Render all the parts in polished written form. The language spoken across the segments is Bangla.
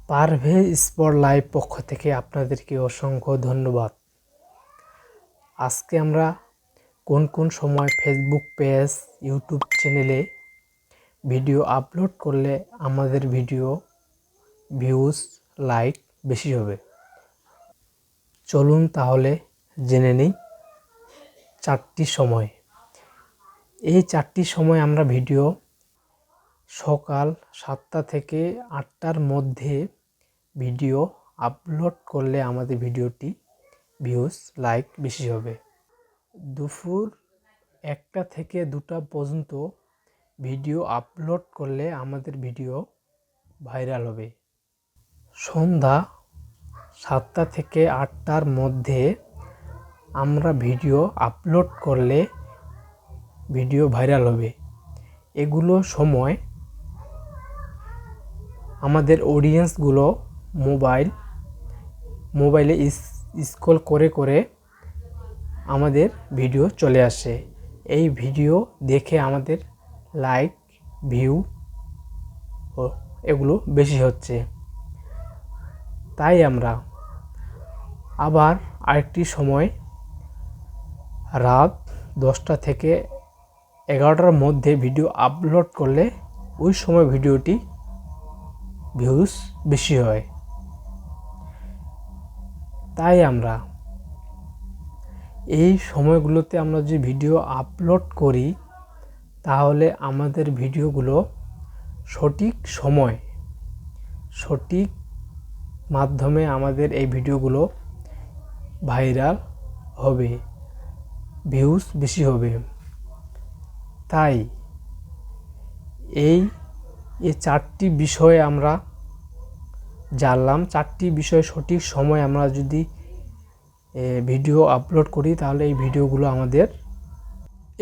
পারভেজ স্পট লাইভ পক্ষ থেকে আপনাদেরকে অসংখ্য ধন্যবাদ। আজকে আমরা কোন কোন সময় ফেসবুক পেজ, ইউটিউব চ্যানেলে ভিডিও আপলোড করলে আমাদের ভিডিও ভিউজ, লাইক বেশি হবে, চলুন তাহলে জেনে নিই। 4টি সময়। এই 4টি সময় আমরা ভিডিও সকাল 7টা থেকে 8টার মধ্যে ভিডিও আপলোড করলে আমাদের ভিডিওটি ভিউজ, লাইক বেশি হবে। দুপুর 1টা থেকে 2টা পর্যন্ত ভিডিও আপলোড করলে আমাদের ভিডিও ভাইরাল হবে। সন্ধ্যা 7টা থেকে 8টার মধ্যে আমরা ভিডিও আপলোড করলে ভিডিও ভাইরাল হবে। এগুলো সময় আমাদের অডিয়েন্সগুলো মোবাইলে স্ক্রল করে করে আমাদের ভিডিও চলে আসে। এই ভিডিও দেখে আমাদের লাইক, ভিউ এগুলো বেশি হচ্ছে। তাই আমরা আবার আরেকটি সময় রাত 10টা থেকে 11টার মধ্যে ভিডিও আপলোড করলে ওই সময় ভিডিওটি ভিউজ বেশি হয়। তাই আমরা এই সময়গুলোতে আমরা যে ভিডিও আপলোড করি, তাহলে আমাদের ভিডিওগুলো সঠিক সময়, সঠিক মাধ্যমে আমাদের এই ভিডিওগুলো ভাইরাল হবে, ভিউজ বেশি হবে। তাই এই 4টি বিষয় আমরা জানলাম। 4টি বিষয় সঠিক সময় আমরা যদি ভিডিও আপলোড করি, তাহলে এই ভিডিওগুলো আমাদের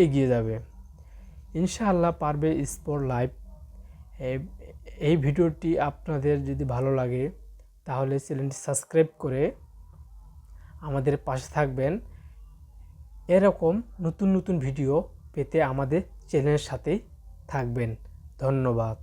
এগিয়ে যাবে। ইনশাআল্লাহ পারভেজ স্পট লাইভ এই ভিডিওটি আপনাদের যদি ভালো লাগে, তাহলে চ্যানেলটি সাবস্ক্রাইব করে আমাদের পাশে থাকবেন। এরকম নতুন নতুন ভিডিও পেতে আমাদের চ্যানেলের সাথেই থাকবেন। ধন্যবাদ।